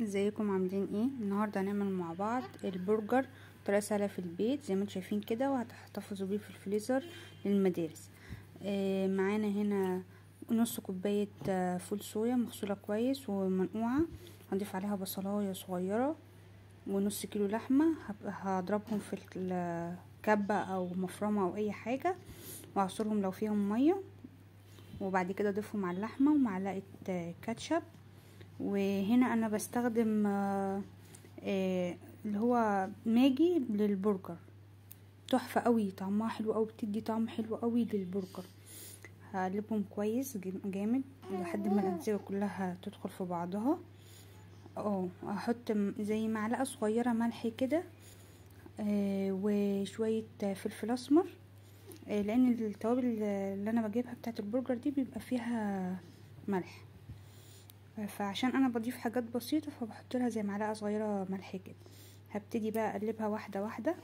ازيكم عاملين ايه؟ النهارده هنعمل مع بعض البرجر بطريقه سهله في البيت زي ما انتم شايفين كده، وهتحتفظوا بيه في الفريزر للمدارس. معانا هنا نص كوبايه فول صويا مغسوله كويس ومنقوعه، هنضيف عليها بصلايه صغيره ونص كيلو لحمه. هضربهم في الكبه او مفرمه او اي حاجه، واعصرهم لو فيهم ميه، وبعد كده اضيفهم على اللحمه ومعلقه كاتشب. وهنا انا بستخدم اللي هو ماجي للبرجر، تحفه قوي، طعمها حلو قوي، بتدي طعم حلو قوي للبرجر. هقلبهم كويس جامد لحد ما الانسجه كلها تدخل في بعضها. هحط زي معلقه صغيره ملح كده، وشويه فلفل اسمر، لان التوابل اللي انا بجيبها بتاعه البرجر دي بيبقى فيها ملح، فعشان انا بضيف حاجات بسيطة فبحط لها زي معلقة صغيرة ملح كده. هبتدي بقى اقلبها واحدة واحدة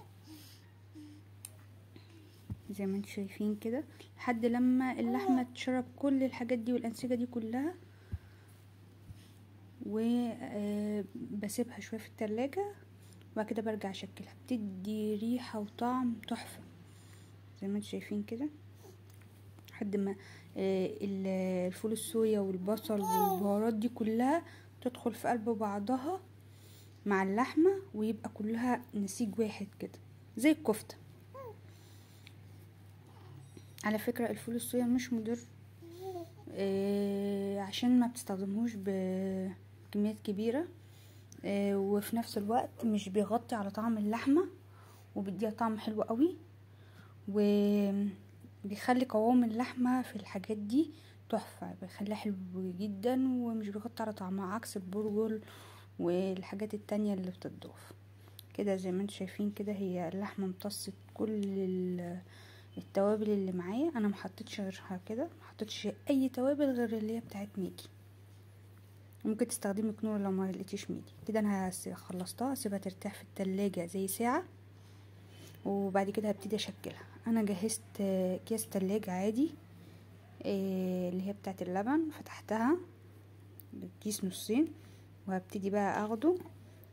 زي ما انتم شايفين كده لحد لما اللحمة تشرب كل الحاجات دي والانسجة دي كلها، وبسيبها شوية في التلاجة، وبعد كده برجع اشكلها. بتدي ريحة وطعم تحفة زي ما انتم شايفين كده، لحد ما الفول الصويا والبصل والبهارات دي كلها تدخل في قلب بعضها مع اللحمة، ويبقى كلها نسيج واحد كده زي الكفتة. على فكرة الفول الصويا مش مضر، عشان ما بتستخدموش بكميات كبيرة، وفي نفس الوقت مش بيغطي على طعم اللحمة، وبيديها طعم حلو قوي، وبيخلي قوام اللحمة في الحاجات دي تحفة، بيخليها حلو جدا ومش بيغطي على طعمها عكس البرجر والحاجات التانية اللي بتضاف كده. زي ما انتم شايفين كده هي اللحمه امتصت كل التوابل اللي معايا، انا محطتش غيرها كده، محطتش اي توابل غير اللي هي بتاعت ميجي. ممكن تستخدمي كنور لو ما لقيتيش ميجي. كده انا خلصتها، هسيبها ترتاح في التلاجة زي ساعه، وبعد كده هبتدي اشكلها. انا جهزت اكياس تلاجة عادي، اللي هي بتاعت اللبن، فتحتها الكيس نصين، وهبتدي بقى اخده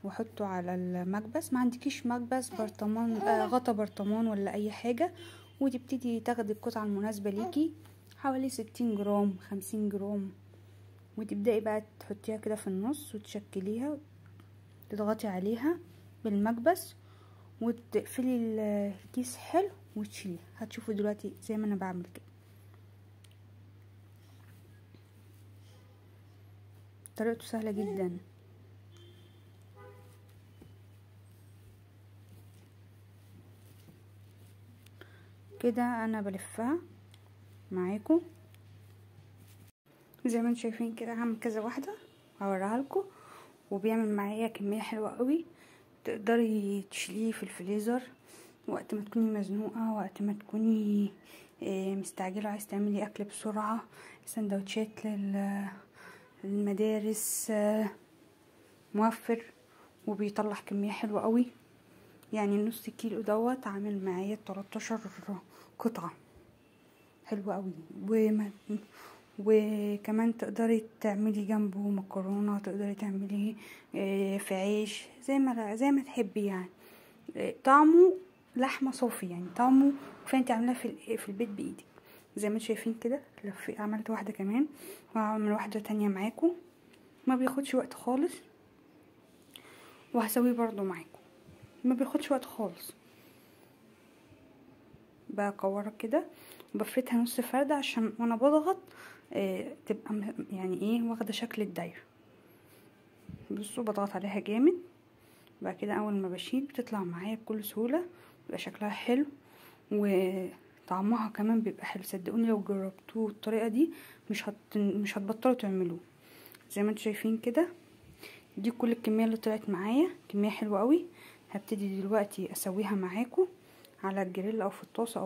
واحطه على المكبس. ما عندكيش مكبس، برطمان، غطا برطمان ولا اي حاجة، وتبتدي تاخدي القطعة المناسبة ليكي، حوالي 60 جرام 50 جرام، وتبدأي بقى تحطيها كده في النص وتشكليها، تضغطي عليها بالمكبس وتقفلي الكيس حلو وتشيليها. هتشوفوا دلوقتي زي ما انا بعمل كده، طريقته سهلة جدا. كده انا بلفها معاكم زي ما انتم شايفين كده، هعمل كذا واحده هوريها لكم، وبيعمل معايا كميه حلوه قوي. تقدري تشيليه في الفريزر وقت ما تكوني مزنوقه، وقت ما تكوني مستعجله عايز تعملي اكل بسرعه، سندوتشات للمدارس، موفر، وبيطلع كميه حلوه قوي. يعني نص كيلو دوت عامل معايا 13 قطعه، حلوه قوي. وكمان تقدري تعملي جنبه مكرونه، تقدري تعمليه في عيش زي ما تحبي يعني. طعمه لحمه صافي، يعني طعمه كفايه انت عاملاه في البيت بايدك. زي ما انتم شايفين كده، عملت واحده كمان وهعمل واحده تانية معاكم، ما بياخدش وقت خالص، وهسويه برضو معاكم، ما بياخدش وقت خالص. بكورها كده وبفردها نص فردة عشان وانا بضغط تبقى يعني ايه واخده شكل الدايره. بصوا بضغط عليها جامد، بعد كده اول ما بشيل بتطلع معايا بكل سهوله، بيبقى شكلها حلو وطعمها كمان بيبقى حلو. صدقوني لو جربتوه الطريقه دي مش هتبطلوا تعملوه. زي ما انتم شايفين كده، دي كل الكميه اللي طلعت معايا، كميه حلوه قوي. هبتدي دلوقتي اسويها معاكم على الجريل او في الطاسه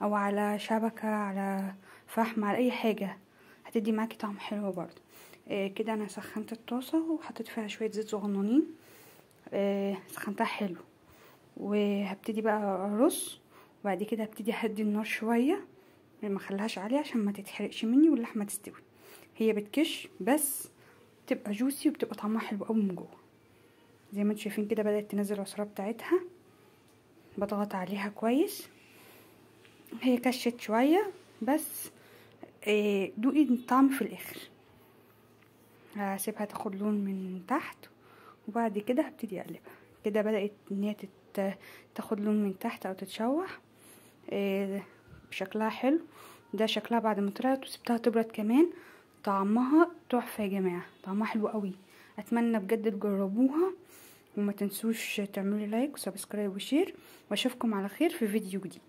او على شبكه، على فحم، على اي حاجه، هتدي معاكي طعم حلو برضه. كده انا سخنت الطاسه وحطيت فيها شويه زيت صغننين، سخنتها حلو، وهبتدي بقى ارص، وبعد كده هبتدي اهدي النار شويه، ما اخليهاش عاليه عشان ما تتحرقش مني واللحمه تستوي. هي بتكش بس بتبقى جوسي وبتبقى طعمها حلو قوي من جوه. زي ما انتم شايفين كده بدأت تنزل العصارة بتاعتها، بضغط عليها كويس. هي كشت شوية بس دوقي الطعم في الاخر. هسيبها تاخد لون من تحت وبعد كده هبتدي اقلبها. كده بدأت ان هي تاخد لون من تحت او تتشوح، شكلها حلو. ده شكلها بعد ما طلعت وسبتها تبرد كمان. طعمها تحفه يا جماعه، طعمها حلو قوي. اتمنى بجد تجربوها، وما تنسوش تعملوا لايك وسبسكرايب وشير، واشوفكم على خير في فيديو جديد.